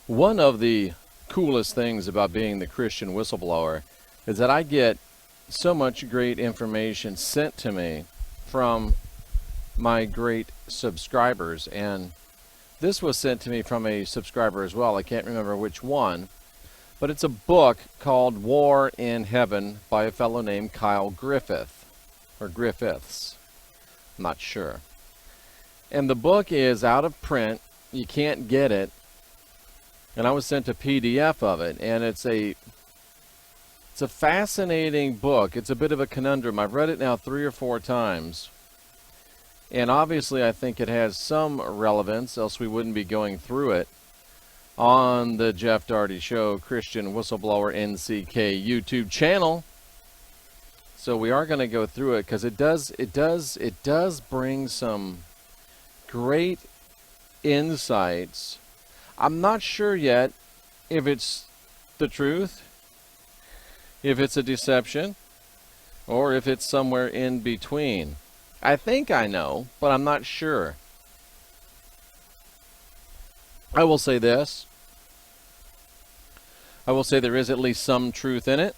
One of the coolest things about being the Christian whistleblower is that I get so much great information sent to me from my great subscribers, and this was sent to me from a subscriber as well. I can't remember which one, but it's a book called War in Heaven by a fellow named Kyle Griffith, or Griffiths, I'm not sure. And the book is out of print. You can't get it. And I was sent a PDF of it, and it's a fascinating book. It's a bit of a conundrum. I've read it now 3 or 4 times. And obviously I think it has some relevance, else we wouldn't be going through it on the Jeff Daugherty Show Christian Whistleblower NCK YouTube channel. So we are going to go through it because it does bring some great insights. I'm not sure yet if it's the truth, if it's a deception, or if it's somewhere in between. I think I know, but I'm not sure. I will say this. I will say there is at least some truth in it.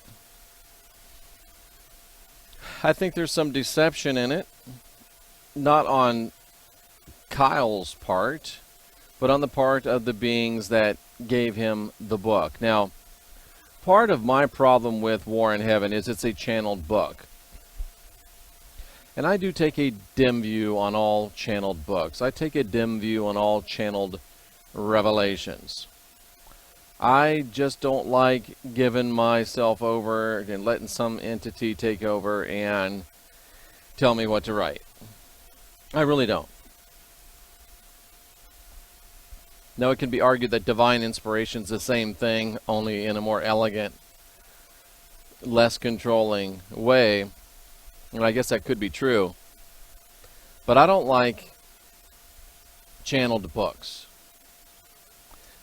I think there's some deception in it, not on Kyle's part, but on the part of the beings that gave him the book. Now, part of my problem with War in Heaven is it's a channeled book. And I do take a dim view on all channeled books. I take a dim view on all channeled revelations. I just don't like giving myself over and letting some entity take over and tell me what to write. I really don't. Now, it can be argued that divine inspiration is the same thing, only in a more elegant, less controlling way. And I guess that could be true. But I don't like channeled books.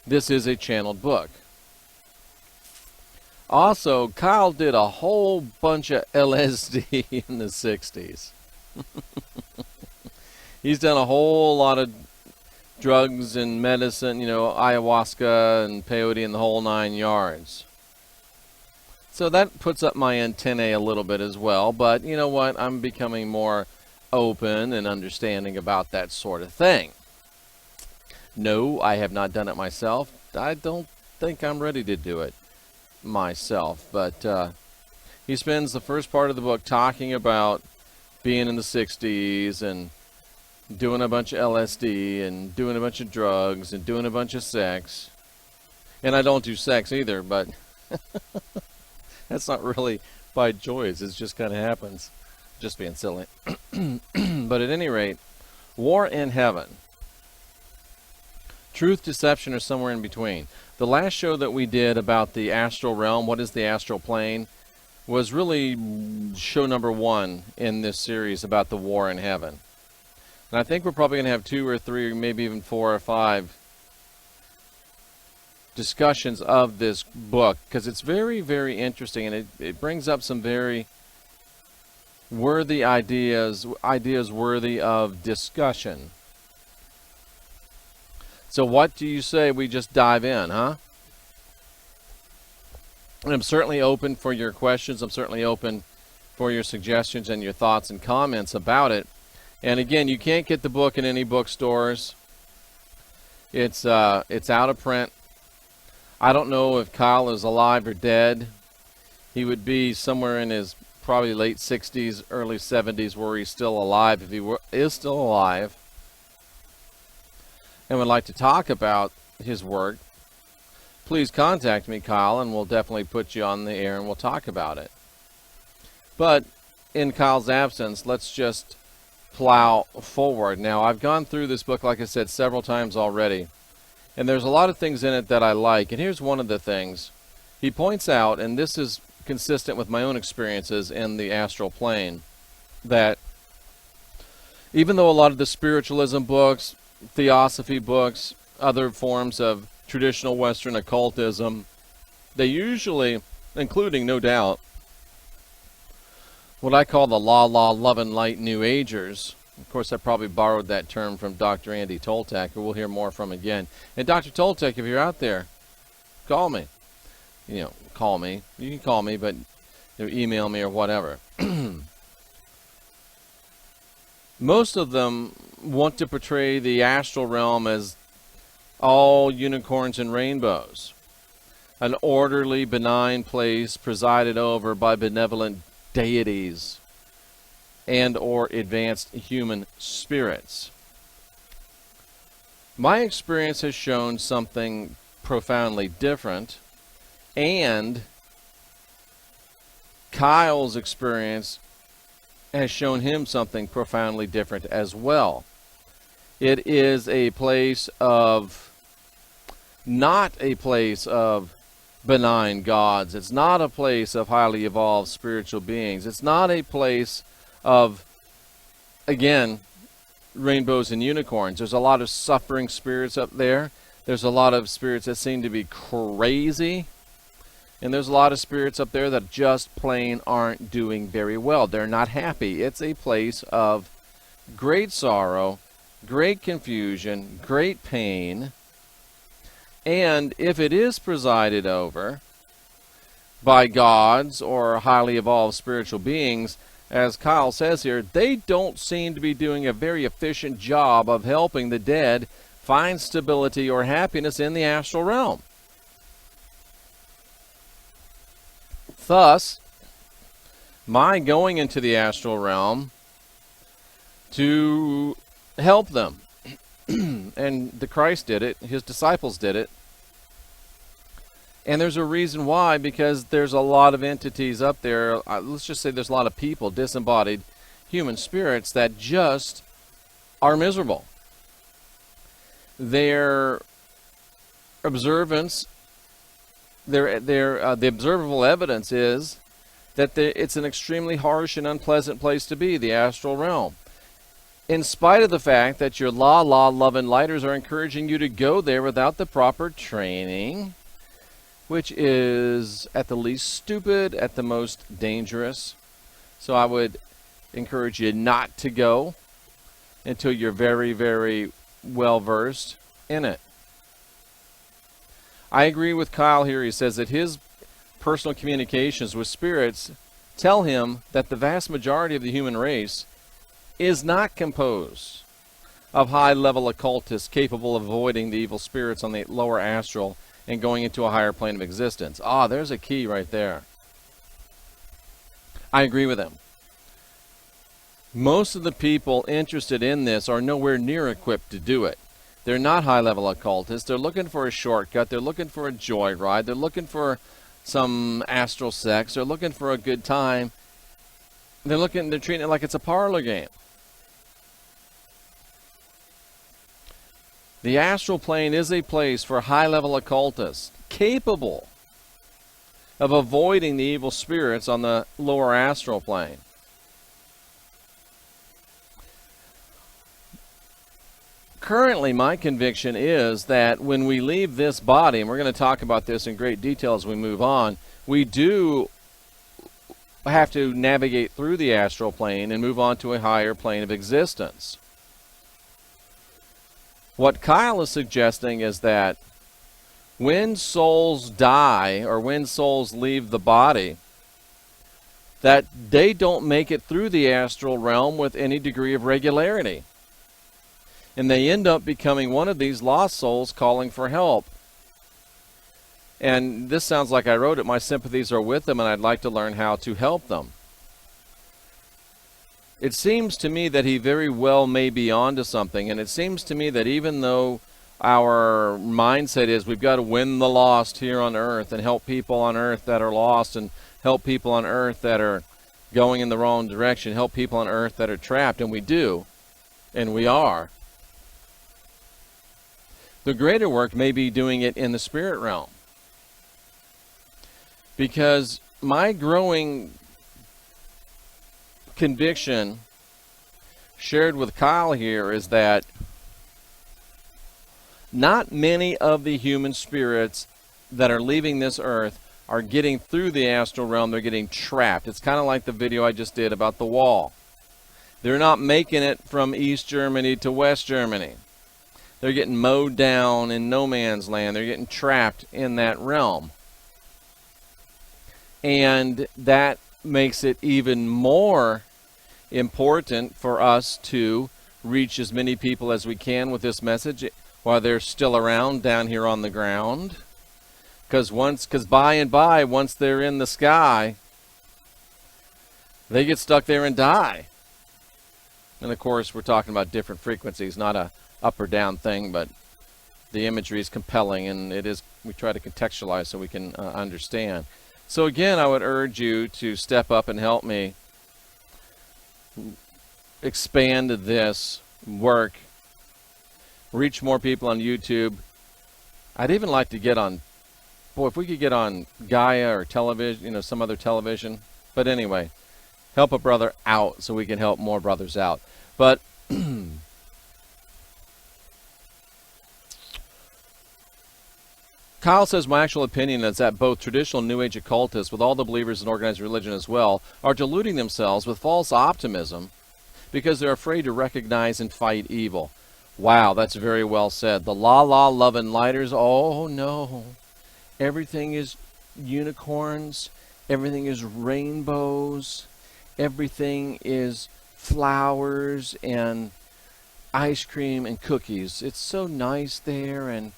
This is a channeled book. Also, Kyle did a whole bunch of LSD in the 60s. He's done a whole lot of drugs and medicine, ayahuasca and peyote and the whole 9 yards. So that puts up my antennae a little bit as well. But you know what? I'm becoming more open and understanding about that sort of thing. No, I have not done it myself. I don't think I'm ready to do it myself. But he spends the first part of the book talking about being in the 60s and doing a bunch of LSD and doing a bunch of drugs and doing a bunch of sex. And I don't do sex either, but that's not really by choice. It just kind of happens. Just being silly. But at any rate, War in Heaven. Truth, deception, or somewhere in between. The last show that we did about the astral realm, what is the astral plane, was really show number 1 in this series about the War in Heaven. And I think we're probably going to have 2 or 3, or maybe even 4 or 5 discussions of this book, because it's very, very interesting, and it brings up some very worthy ideas worthy of discussion. So what do you say we just dive in, huh? And I'm certainly open for your questions. I'm certainly open for your suggestions and your thoughts and comments about it. And again, you can't get the book in any bookstores. It's out of print. I don't know if Kyle is alive or dead. He would be somewhere in his probably late 60s, early 70s, where he's still alive, if he is still alive, and would like to talk about his work. Please contact me, Kyle, and we'll definitely put you on the air and we'll talk about it. But in Kyle's absence, let's just plow forward. Now, I've gone through this book, like I said, several times already. And there's a lot of things in it that I like. And here's one of the things. He points out, and this is consistent with my own experiences in the astral plane, that even though a lot of the spiritualism books, theosophy books, other forms of traditional Western occultism, they usually, including, no doubt, what I call the love and light New Agers. Of course, I probably borrowed that term from Dr. Andy Toltec, who we'll hear more from again. And Dr. Toltec, if you're out there, call me. You know, call me. You can call me, but email me or whatever. Most of them want to portray the astral realm as all unicorns and rainbows, an orderly, benign place presided over by benevolent deities and or advanced human spirits. My experience has shown something profoundly different, and Kyle's experience has shown him something profoundly different as well. It is a place of, not a place of benign gods. It's not a place of highly evolved spiritual beings. It's not a place of, again, rainbows and unicorns. There's a lot of suffering spirits up there. There's a lot of spirits that seem to be crazy. And there's a lot of spirits up there that just plain aren't doing very well. They're not happy. It's a place of great sorrow, great confusion, great pain. And if it is presided over by gods or highly evolved spiritual beings, as Kyle says here, they don't seem to be doing a very efficient job of helping the dead find stability or happiness in the astral realm. Thus, my going into the astral realm to help them. And the Christ did it, his disciples did it. And there's a reason why, because there's a lot of entities up there. Let's just say there's a lot of people, disembodied human spirits, that just are miserable. Their observance, the observable evidence is that it's an extremely harsh and unpleasant place to be, the astral realm. In spite of the fact that your love-and lighters are encouraging you to go there without the proper training, which is at the least stupid, at the most dangerous. So I would encourage you not to go until you're very, very well versed in it. I agree with Kyle here. He says that his personal communications with spirits tell him that the vast majority of the human race is not composed of high-level occultists capable of avoiding the evil spirits on the lower astral and going into a higher plane of existence. Ah, there's a key right there. I agree with him. Most of the people interested in this are nowhere near equipped to do it. They're not high-level occultists. They're looking for a shortcut. They're looking for a joyride. They're looking for some astral sex. They're looking for a good time. They're treating it like it's a parlor game. The astral plane is a place for high-level occultists capable of avoiding the evil spirits on the lower astral plane. Currently, my conviction is that when we leave this body, and we're going to talk about this in great detail as we move on, we do have to navigate through the astral plane and move on to a higher plane of existence. What Kyle is suggesting is that when souls die or when souls leave the body, that they don't make it through the astral realm with any degree of regularity. And they end up becoming one of these lost souls calling for help. And this sounds like I wrote it. My sympathies are with them, and I'd like to learn how to help them. It seems to me that he very well may be onto something, and it seems to me that even though our mindset is we've got to win the lost here on earth and help people on earth that are lost and help people on earth that are going in the wrong direction, help people on earth that are trapped, and we do, and we are. The greater work may be doing it in the spirit realm. Because my growing conviction shared with Kyle here is that not many of the human spirits that are leaving this earth are getting through the astral realm. They're getting trapped. It's kind of like the video I just did about the wall. They're not making it from East Germany to West Germany. They're getting mowed down in no man's land. They're getting trapped in that realm. And that makes it even more important for us to reach as many people as we can with this message while they're still around down here on the ground. Because by and by, once they're in the sky, they get stuck there and die. And of course, we're talking about different frequencies, not a up or down thing, but the imagery is compelling, and we try to contextualize so we can understand. So again, I would urge you to step up and help me expand this work, reach more people on YouTube. I'd even like to get on, if we could get on Gaia or television, some other television. But anyway, help a brother out so we can help more brothers out. But Kyle says, my actual opinion is that both traditional New Age occultists, with all the believers in organized religion as well, are deluding themselves with false optimism because they're afraid to recognize and fight evil. Wow, that's very well said. The love and lighters, oh no. Everything is unicorns. Everything is rainbows. Everything is flowers and ice cream and cookies. It's so nice there, and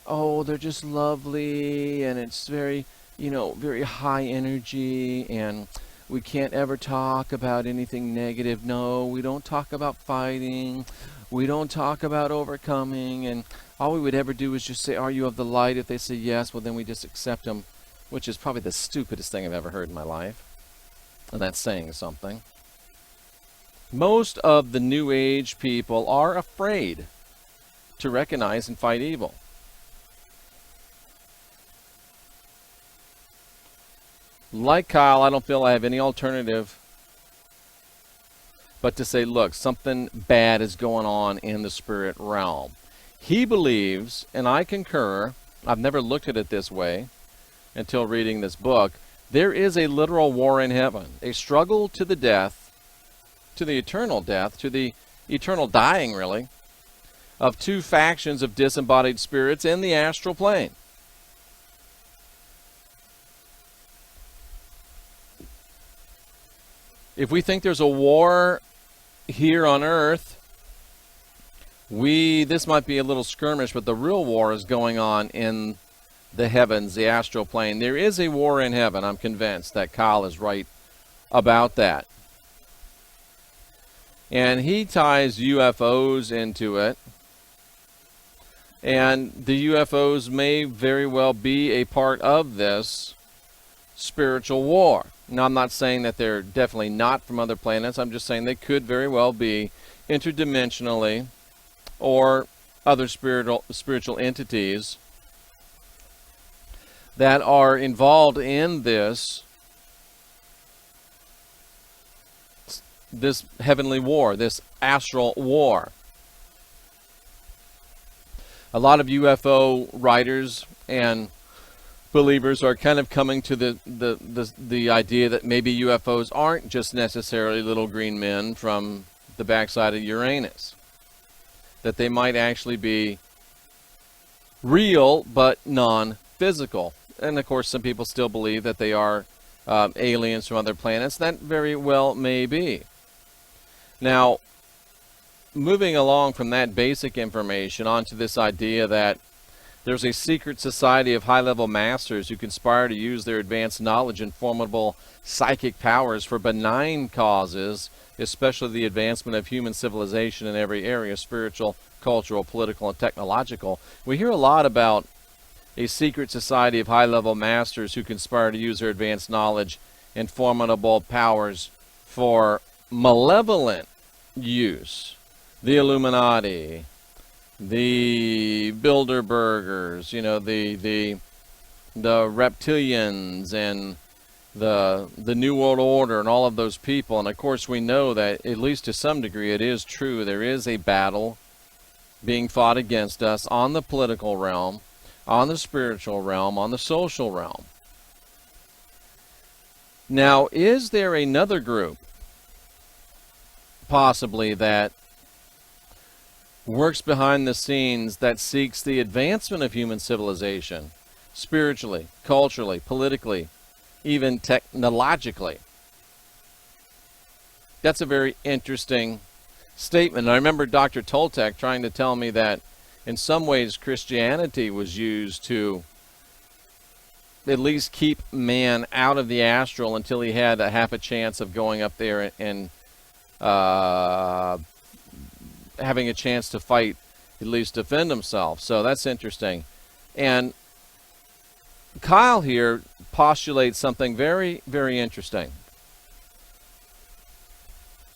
oh, they're just lovely, and it's very, very high energy, and we can't ever talk about anything negative. No, we don't talk about fighting. We don't talk about overcoming, and all we would ever do is just say, are you of the light? If they say yes, well, then we just accept them, which is probably the stupidest thing I've ever heard in my life. And that's saying something. Most of the New Age people are afraid to recognize and fight evil. Like Kyle, I don't feel I have any alternative but to say, look, something bad is going on in the spirit realm. He believes, and I concur, I've never looked at it this way until reading this book, there is a literal war in heaven, a struggle to the death, to the eternal death, to the eternal dying, really, of two factions of disembodied spirits in the astral plane. If we think there's a war here on earth, this might be a little skirmish, but the real war is going on in the heavens, the astral plane. There is a war in heaven. I'm convinced that Kyle is right about that. And he ties UFOs into it. And the UFOs may very well be a part of this spiritual war. Now, I'm not saying that they're definitely not from other planets. I'm just saying they could very well be interdimensionally or other spiritual entities that are involved in this heavenly war, this astral war. A lot of UFO writers and believers are kind of coming to the idea that maybe UFOs aren't just necessarily little green men from the backside of Uranus. That they might actually be real but non-physical. And of course, some people still believe that they are aliens from other planets. That very well may be. Now, moving along from that basic information onto this idea that there's a secret society of high-level masters who conspire to use their advanced knowledge and formidable psychic powers for benign causes, especially the advancement of human civilization in every area, spiritual, cultural, political, and technological. We hear a lot about a secret society of high-level masters who conspire to use their advanced knowledge and formidable powers for malevolent use. The Illuminati, the Bilderbergers, the reptilians, and the New World Order, and all of those people. And of course, we know that at least to some degree, it is true. There is a battle being fought against us on the political realm, on the spiritual realm, on the social realm. Now, is there another group, possibly, that works behind the scenes that seeks the advancement of human civilization, spiritually, culturally, politically, even technologically. That's a very interesting statement. And I remember Dr. Toltec trying to tell me that in some ways Christianity was used to at least keep man out of the astral until he had a half a chance of going up there and having a chance to fight, at least defend himself. So that's interesting. And Kyle here postulates something very, very interesting.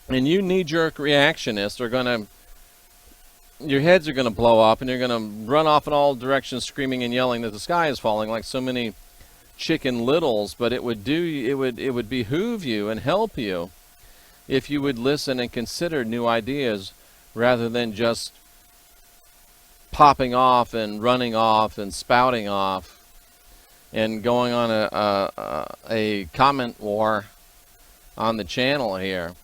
And you knee-jerk reactionists are going to, your heads are going to blow up, and you're going to run off in all directions screaming and yelling that the sky is falling like so many Chicken Littles. But it would behoove you and help you if you would listen and consider new ideas rather than just popping off and running off and spouting off and going on a comment war on the channel here.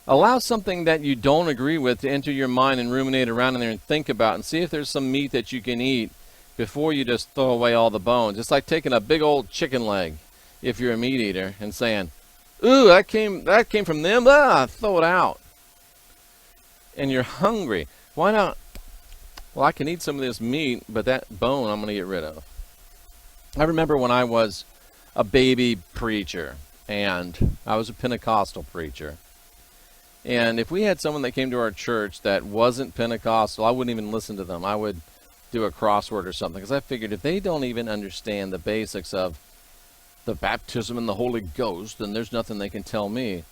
Allow something that you don't agree with to enter your mind and ruminate around in there and think about and see if there's some meat that you can eat before you just throw away all the bones. It's like taking a big old chicken leg, if you're a meat eater, and saying, "Ooh, that came from them. Throw it out." And you're hungry. Why not? Well, I can eat some of this meat, but that bone I'm going to get rid of. I remember when I was a baby preacher, and I was a Pentecostal preacher. And if we had someone that came to our church that wasn't Pentecostal, I wouldn't even listen to them. I would do a crossword or something, because I figured if they don't even understand the basics of the baptism in the Holy Ghost, then there's nothing they can tell me.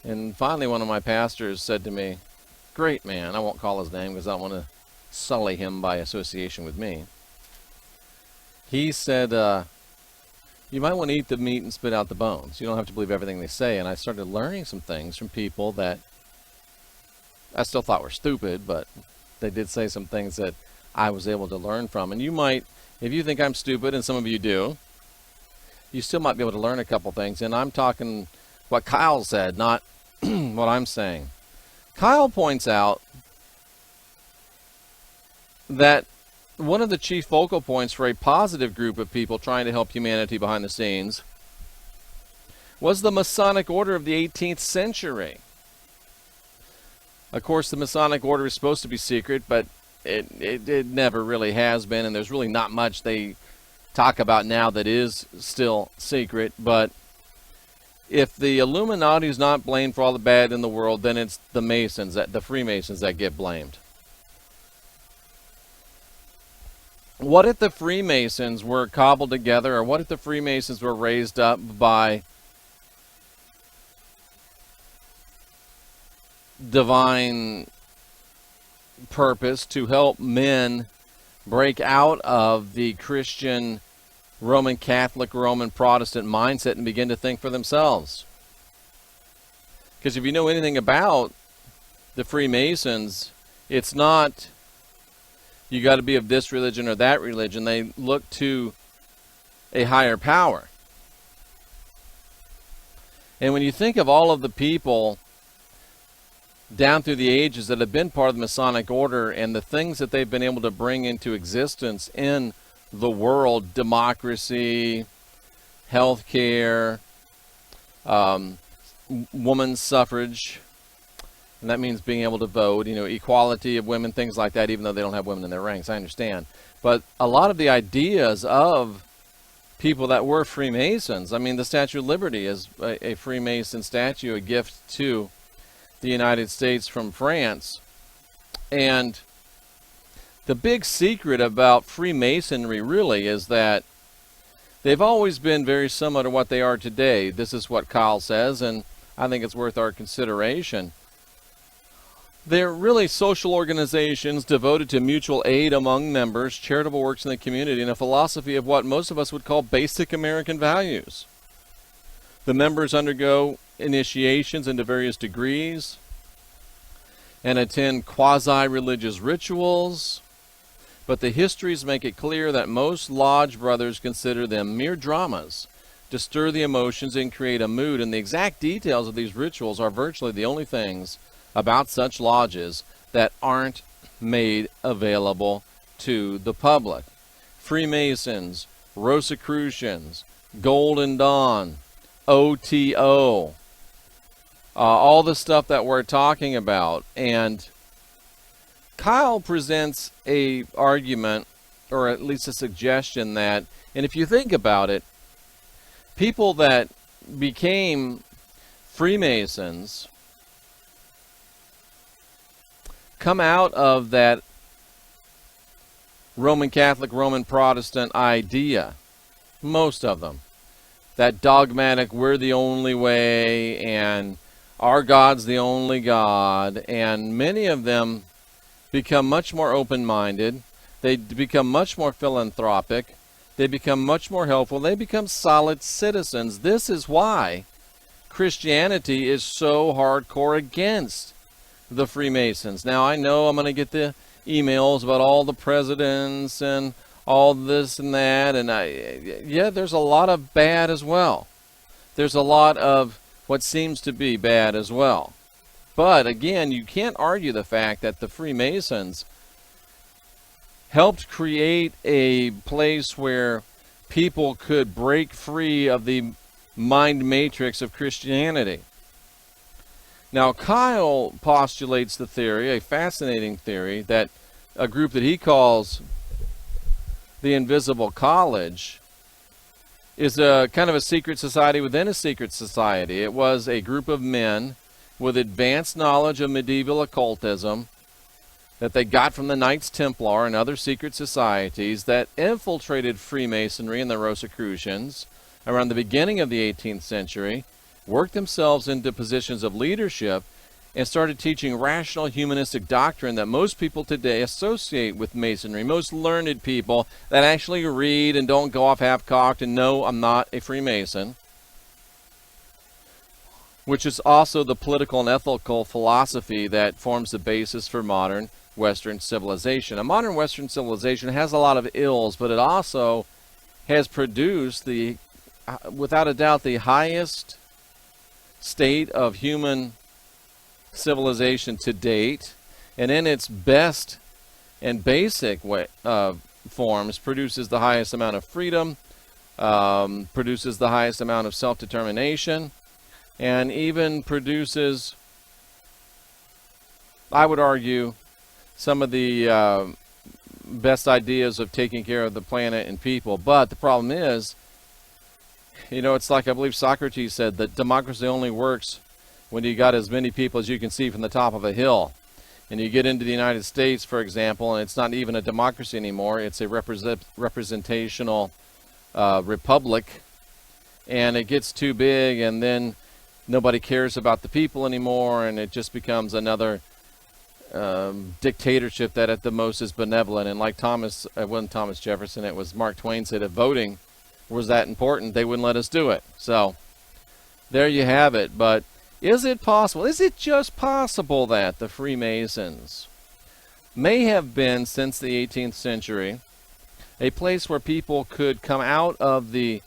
And finally one of my pastors said to me, great man, I won't call his name because I don't want to sully him by association with me. He said, you might want to eat the meat and spit out the bones. You don't have to believe everything they say. And I started learning some things from people that I still thought were stupid, but they did say some things that I was able to learn from. And you might, if you think I'm stupid, and some of you do, you still might be able to learn a couple things. And I'm talking what Kyle said, not what I'm saying. Kyle points out that one of the chief focal points for a positive group of people trying to help humanity behind the scenes was the Masonic Order of the 18th century. Of course, the Masonic Order is supposed to be secret, but it never really has been, and there's really not much they talk about now that is still secret. But if the Illuminati is not blamed for all the bad in the world, then it's the Masons, the Freemasons, that get blamed. What if the Freemasons were cobbled together, or what if the Freemasons were raised up by divine purpose to help men break out of the Christian, Roman Catholic, Roman Protestant mindset and begin to think for themselves? Because if you know anything about the Freemasons, it's not you got to be of this religion or that religion. They look to a higher power. And when you think of all of the people down through the ages that have been part of the Masonic Order and the things that they've been able to bring into existence in the world, democracy, healthcare, women's suffrage, and that means being able to vote, equality of women, things like that, even though they don't have women in their ranks, I understand. But a lot of the ideas of people that were Freemasons, I mean, the Statue of Liberty is a Freemason statue, a gift to the United States from France. And the big secret about Freemasonry really is that they've always been very similar to what they are today. This is what Kyle says, and I think it's worth our consideration. They're really social organizations devoted to mutual aid among members, charitable works in the community, and a philosophy of what most of us would call basic American values. The members undergo initiations into various degrees and attend quasi-religious rituals, but the histories make it clear that most lodge brothers consider them mere dramas to stir the emotions and create a mood, and the exact details of these rituals are virtually the only things about such lodges that aren't made available to the public. Freemasons, Rosicrucians, Golden Dawn, OTO, all the stuff that we're talking about. And Kyle presents a argument, or at least a suggestion that, and if you think about it, people that became Freemasons come out of that Roman Catholic, Roman Protestant idea. Most of them. That dogmatic, we're the only way, and our God's the only God. And many of them become much more open-minded. They become much more philanthropic. They become much more helpful. They become solid citizens. This is why Christianity is so hardcore against the Freemasons. Now, I know I'm going to get the emails about all the presidents and all this and that, and yeah, there's a lot of bad as well. There's a lot of what seems to be bad as well. But again, you can't argue the fact that the Freemasons helped create a place where people could break free of the mind matrix of Christianity. Now, Kyle postulates the theory, a fascinating theory, that a group that he calls the Invisible College is a kind of a secret society within a secret society. It was a group of men with advanced knowledge of medieval occultism that they got from the Knights Templar and other secret societies that infiltrated Freemasonry and the Rosicrucians around the beginning of the 18th century, worked themselves into positions of leadership, and started teaching rational humanistic doctrine that most people today associate with Masonry. Most learned people that actually read and don't go off half-cocked and no, I'm not a Freemason, which is also the political and ethical philosophy that forms the basis for modern Western civilization. A modern Western civilization has a lot of ills, but it also has produced the, without a doubt, the highest state of human civilization to date, and in its best and basic forms produces the highest amount of freedom, produces the highest amount of self-determination, and even produces, I would argue, some of the best ideas of taking care of the planet and people. But the problem is, you know, it's like I believe Socrates said that democracy only works when you got as many people as you can see from the top of a hill. And you get into the United States, for example, and it's not even a democracy anymore. It's a representational republic. And it gets too big, and then nobody cares about the people anymore, and it just becomes another dictatorship that at the most is benevolent. And like Thomas, it wasn't Thomas Jefferson, it was Mark Twain said, if voting was that important, they wouldn't let us do it. So there you have it. But is it possible, is it just possible that the Freemasons may have been, since the 18th century, a place where people could come out of the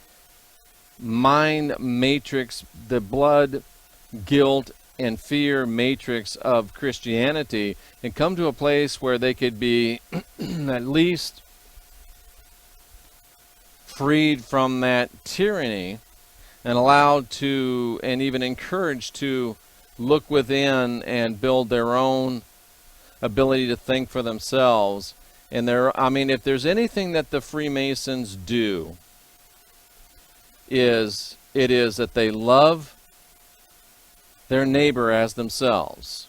mind matrix, the blood, guilt, and fear matrix of Christianity, and come to a place where they could be at least freed from that tyranny and allowed to, and even encouraged to, look within and build their own ability to think for themselves. And I mean, if there's anything that the Freemasons do, it is that they love their neighbor as themselves.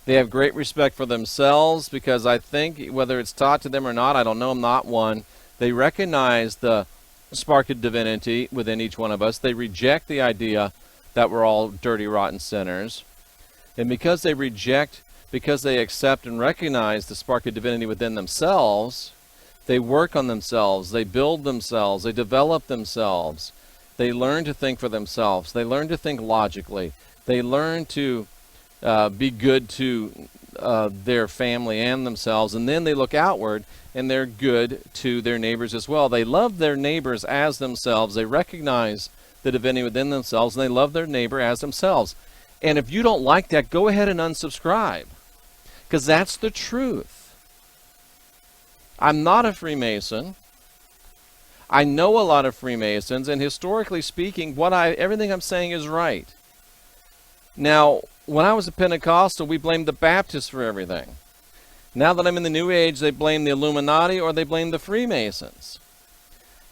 They have great respect for themselves because I think, whether it's taught to them or not, I don't know, I'm not one, they recognize the spark of divinity within each one of us. They reject the idea that we're all dirty, rotten sinners. And because they accept and recognize the spark of divinity within themselves, they work on themselves, they build themselves, they develop themselves, they learn to think for themselves, they learn to think logically, they learn to be good to their family and themselves, and then they look outward and they're good to their neighbors as well. They love their neighbors as themselves, they recognize the divinity within themselves, and they love their neighbor as themselves. And if you don't like that, go ahead and unsubscribe. because that's the truth. I'm not a Freemason. I know a lot of Freemasons, and historically speaking, everything I'm saying is right. Now, when I was a Pentecostal, we blamed the Baptists for everything. Now that I'm in the New Age, they blame the Illuminati or they blame the Freemasons.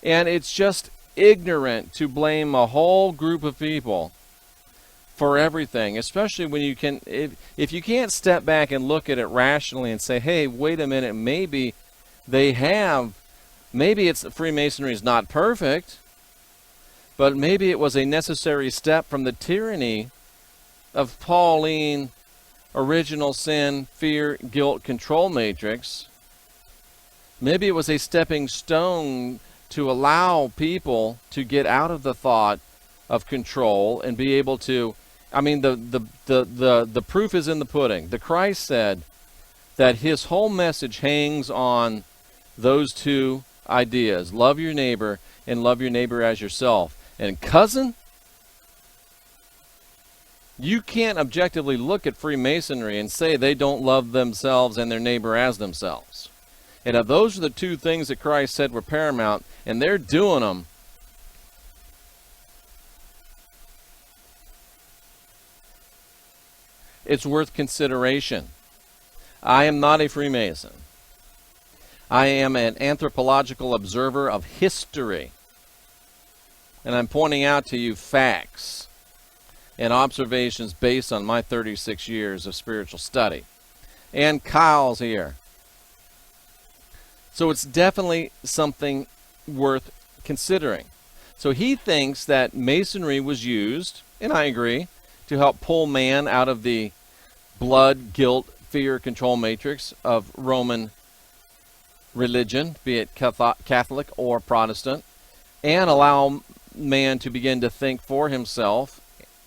And it's just ignorant to blame a whole group of people for everything, especially when you can, if you can't step back and look at it rationally and say, hey, wait a minute, maybe Freemasonry is not perfect, but maybe it was a necessary step from the tyranny of Pauline original sin, fear, guilt, control matrix. Maybe it was a stepping stone to allow people to get out of the thought of control and be able to, the proof is in the pudding. The Christ said that his whole message hangs on those two ideas. Love your neighbor and love your neighbor as yourself. And cousin, you can't objectively look at Freemasonry and say they don't love themselves and their neighbor as themselves. And if those are the two things that Christ said were paramount, and they're doing them, it's worth consideration. I am not a Freemason. I am an anthropological observer of history. And I'm pointing out to you facts and observations based on my 36 years of spiritual study. And Kyle's here. So it's definitely something worth considering. So he thinks that Masonry was used, and I agree, to help pull man out of the blood, guilt, fear, control matrix of Roman religion, be it Catholic or Protestant, and allow man to begin to think for himself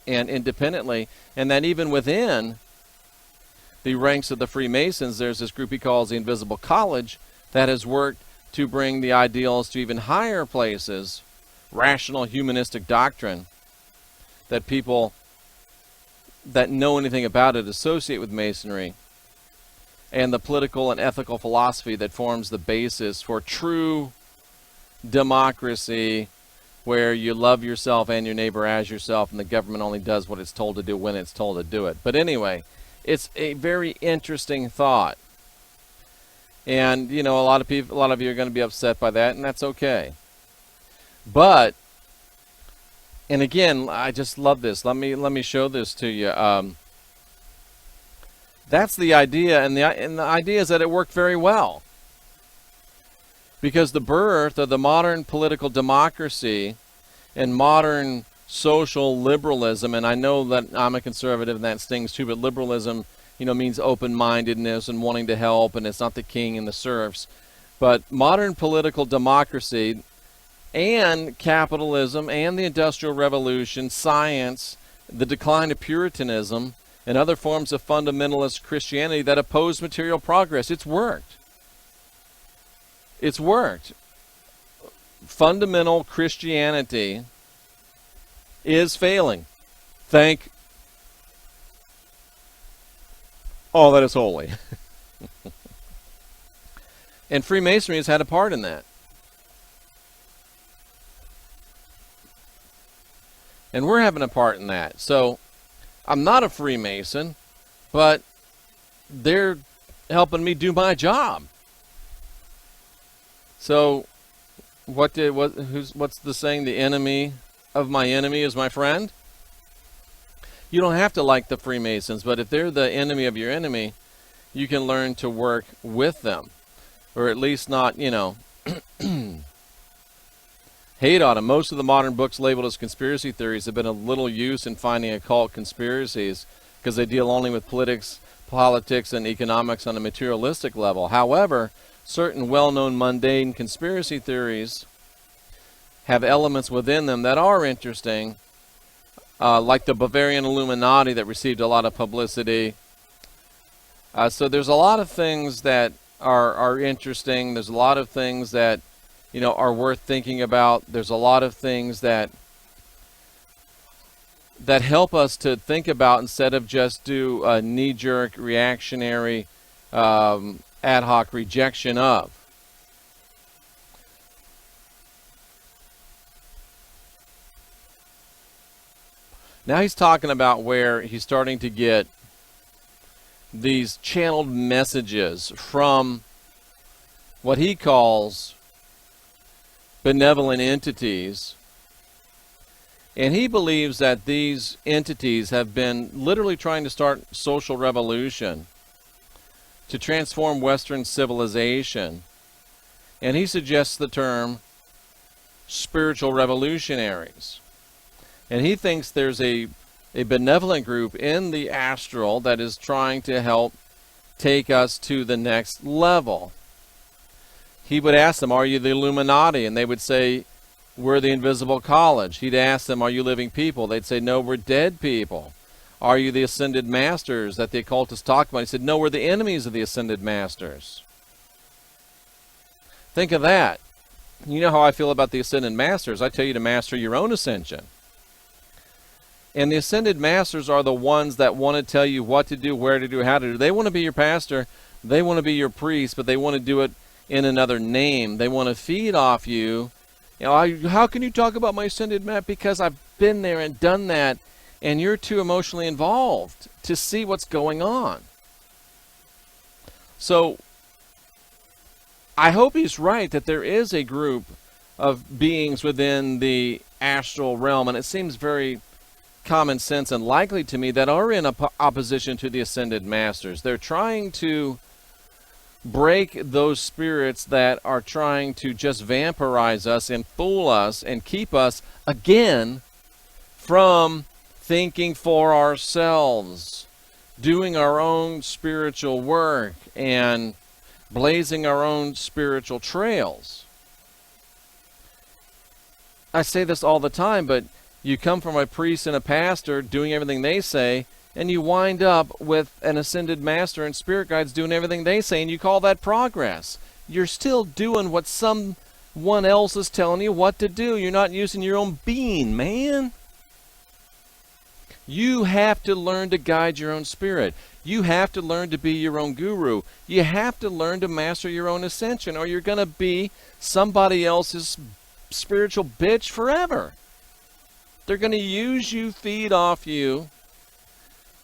and independently, and that even within the ranks of the Freemasons, there's this group he calls the Invisible College that has worked to bring the ideals to even higher places, rational humanistic doctrine that people that know anything about it associate with Masonry, and the political and ethical philosophy that forms the basis for true democracy, where you love yourself and your neighbor as yourself, and the government only does what it's told to do when it's told to do it. But anyway, it's a very interesting thought. And, you know, a lot of you are going to be upset by that, and that's okay. But, and again, I just love this. Let me show this to you. That's the idea, and the idea is that it worked very well. Because the birth of the modern political democracy and modern social liberalism, and I know that I'm a conservative and that stings too, but liberalism, you know, means open-mindedness and wanting to help, and it's not the king and the serfs. But modern political democracy and capitalism and the Industrial Revolution, science, the decline of Puritanism, and other forms of fundamentalist Christianity that oppose material progress, it's worked. It's worked. Fundamental Christianity is failing. Thank all that is holy. And Freemasonry has had a part in that. And we're having a part in that. So I'm not a Freemason, but they're helping me do my job. So what's the saying? The enemy of my enemy is my friend. You don't have to like the Freemasons, but if they're the enemy of your enemy, you can learn to work with them, or at least not, you know, hate on them. Most of the modern books labeled as conspiracy theories have been of little use in finding occult conspiracies because they deal only with politics and economics on a materialistic level. However, certain well-known mundane conspiracy theories have elements within them that are interesting, like the Bavarian Illuminati that received a lot of publicity. So there's a lot of things that are interesting. There's a lot of things that, you know, are worth thinking about. There's a lot of things that help us to think about instead of just do a knee-jerk reactionary ad hoc rejection of. Now he's talking about where he's starting to get these channeled messages from what he calls benevolent entities. And he believes that these entities have been literally trying to start social revolution to transform Western civilization. And he suggests the term spiritual revolutionaries. And he thinks there's a benevolent group in the astral that is trying to help take us to the next level. He would ask them, are you the Illuminati? And they would say, we're the Invisible College. He'd ask them, are you living people? They'd say, no, we're dead people. Are you the Ascended Masters that the occultists talk about? He said, no, we're the enemies of the Ascended Masters. Think of that. You know how I feel about the Ascended Masters. I tell you to master your own ascension. And the Ascended Masters are the ones that want to tell you what to do, where to do, how to do. They want to be your pastor. They want to be your priest, but they want to do it in another name. They want to feed off you. You know, how can you talk about my Ascended Master? Because I've been there and done that, and you're too emotionally involved to see what's going on. So I hope he's right that there is a group of beings within the astral realm, and it seems very common sense and likely to me that are in opposition to the Ascended Masters. They're trying to break those spirits that are trying to just vampirize us and fool us and keep us, again, from thinking for ourselves, doing our own spiritual work, and blazing our own spiritual trails. I say this all the time, but you come from a priest and a pastor doing everything they say, and you wind up with an Ascended Master and spirit guides doing everything they say, and you call that progress. You're still doing what someone else is telling you what to do. You're not using your own being, man. You have to learn to guide your own spirit. You have to learn to be your own guru. You have to learn to master your own ascension, or you're going to be somebody else's spiritual bitch forever. They're going to use you, feed off you,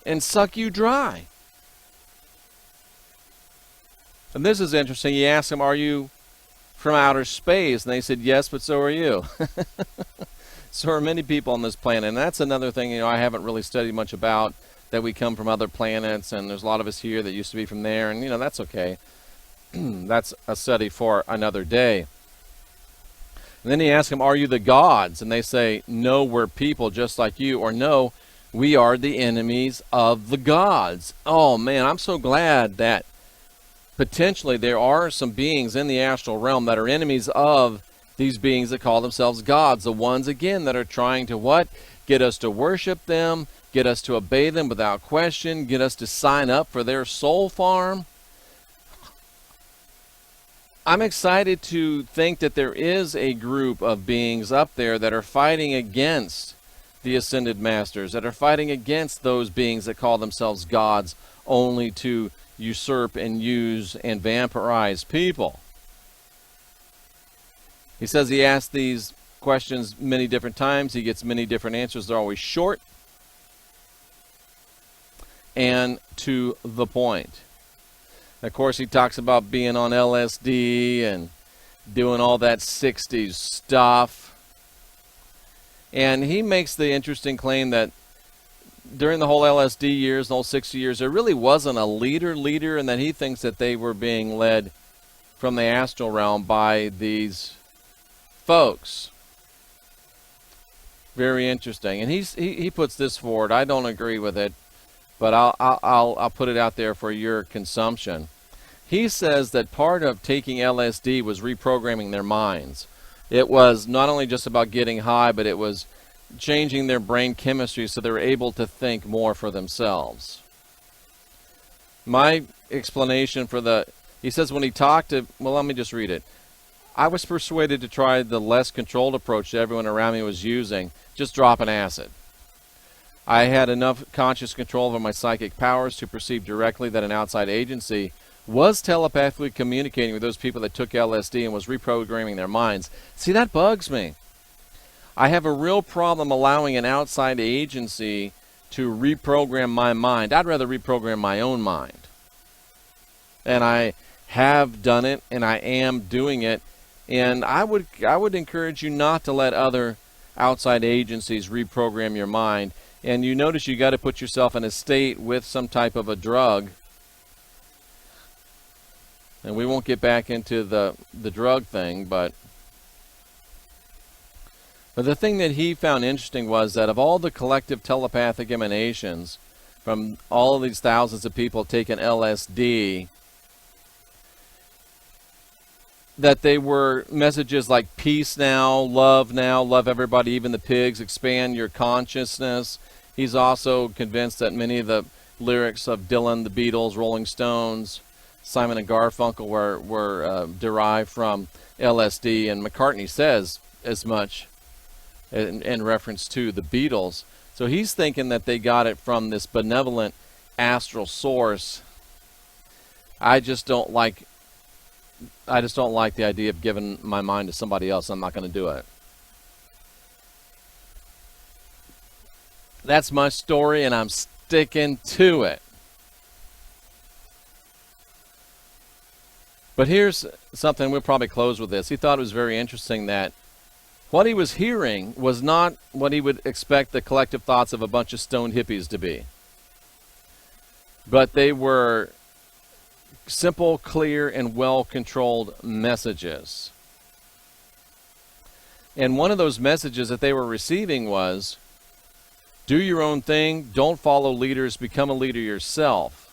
and suck you dry. And this is interesting. He asked them, are you from outer space? And they said, yes, but so are you. So are many people on this planet. And that's another thing, I haven't really studied much about, that we come from other planets, and there's a lot of us here that used to be from there, and, that's okay. That's a study for another day. And then he asks them, are you the gods? And they say, no, we're people just like you, or no, we are the enemies of the gods. Oh, man, I'm so glad that potentially there are some beings in the astral realm that are enemies of these beings that call themselves gods. The ones, again, that are trying to what? Get us to worship them, get us to obey them without question, get us to sign up for their soul farm. I'm excited to think that there is a group of beings up there that are fighting against the Ascended Masters, that are fighting against those beings that call themselves gods only to usurp and use and vampirize people. He says he asked these questions many different times. He gets many different answers. They're always short and to the point. Of course, he talks about being on LSD and doing all that 60s stuff. And he makes the interesting claim that during the whole LSD years, the whole 60 years, there really wasn't a leader, and that he thinks that they were being led from the astral realm by these folks. Very interesting. And he puts this forward. I don't agree with it, but I'll put it out there for your consumption. He says that part of taking LSD was reprogramming their minds. It was not only just about getting high, but it was changing their brain chemistry so they were able to think more for themselves. My explanation for he says when he talked to, well, let me just read it. I was persuaded to try the less controlled approach that everyone around me was using, just dropping acid. I had enough conscious control over my psychic powers to perceive directly that an outside agency was telepathically communicating with those people that took LSD and was reprogramming their minds. See, that bugs me. I have a real problem allowing an outside agency to reprogram my mind. I'd rather reprogram my own mind. And I have done it, and I am doing it. And I would encourage you not to let other outside agencies reprogram your mind. And you notice you got to put yourself in a state with some type of a drug. And we won't get back into the drug thing, but the thing that he found interesting was that of all the collective telepathic emanations from all of these thousands of people taking LSD, that they were messages like peace now, love everybody, even the pigs, expand your consciousness. He's also convinced that many of the lyrics of Dylan, the Beatles, Rolling Stones, Simon and Garfunkel were derived from LSD, and McCartney says as much in reference to the Beatles. So he's thinking that they got it from this benevolent astral source. I just don't like the idea of giving my mind to somebody else. I'm not going to do it. That's my story, and I'm sticking to it. But here's something, we'll probably close with this. He thought it was very interesting that what he was hearing was not what he would expect the collective thoughts of a bunch of stoned hippies to be. But they were simple, clear, and well-controlled messages. And one of those messages that they were receiving was, do your own thing, don't follow leaders, become a leader yourself.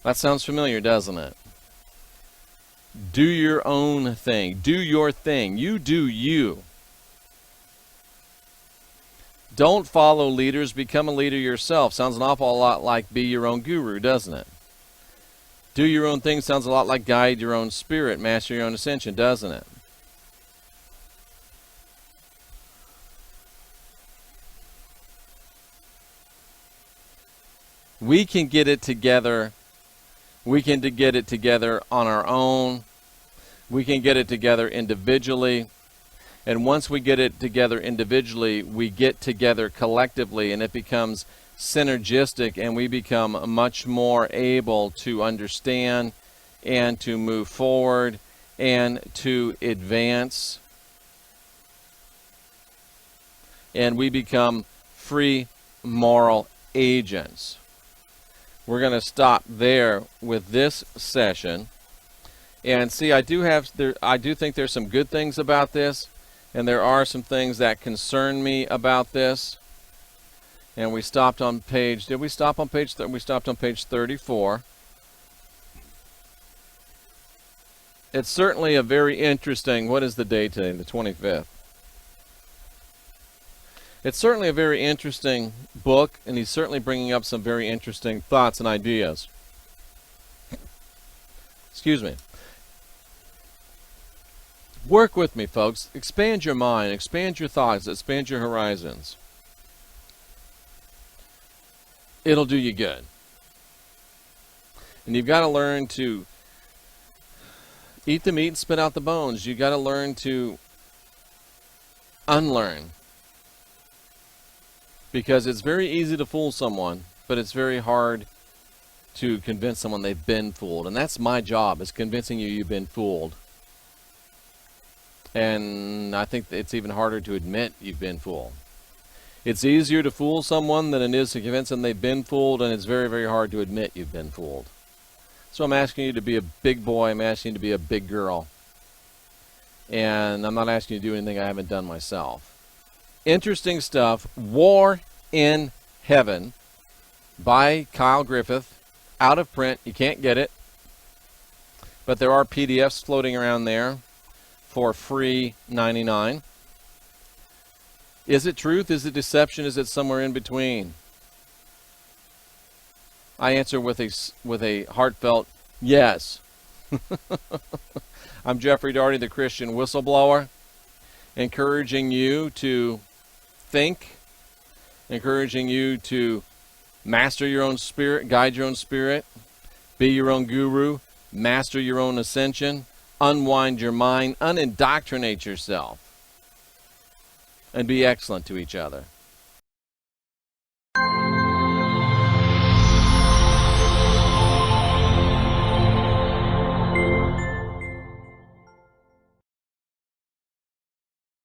That sounds familiar, doesn't it? Do your own thing. Do your thing. You do you. Don't follow leaders. Become a leader yourself. Sounds an awful lot like be your own guru, doesn't it? Do your own thing sounds a lot like guide your own spirit, master your own ascension, doesn't it? We can get it together. We can get it together on our own. We can get it together individually. And once we get it together individually, we get together collectively, and it becomes synergistic, and we become much more able to understand and to move forward and to advance. And we become free moral agents. We're going to stop there with this session. And see, I do think there's some good things about this, and there are some things that concern me about this. And we stopped on page, did we stop on page, we stopped on page 34. It's certainly a very interesting, what is the date today, the 25th? It's certainly a very interesting book, and he's certainly bringing up some very interesting thoughts and ideas. Excuse me. Work with me, folks. Expand your mind, expand your thoughts, expand your horizons. It'll do you good. And you've got to learn to eat the meat and spit out the bones. You've got to learn to unlearn. Because it's very easy to fool someone, but it's very hard to convince someone they've been fooled. And that's my job, is convincing you you've been fooled. And I think it's even harder to admit you've been fooled. It's easier to fool someone than it is to convince them they've been fooled, and it's very, very hard to admit you've been fooled. So I'm asking you to be a big boy. I'm asking you to be a big girl. And I'm not asking you to do anything I haven't done myself. Interesting stuff. War in Heaven by Kyle Griffith. Out of print. You can't get it. But there are PDFs floating around there for free $99. Is it truth? Is it deception? Is it somewhere in between? I answer with a heartfelt yes. I'm Jeffrey Daugherty, the Christian Whistleblower, encouraging you to think, encouraging you to Master your own spirit, guide your own spirit, be your own guru, master your own ascension, unwind your mind, unindoctrinate yourself, and be excellent to each other.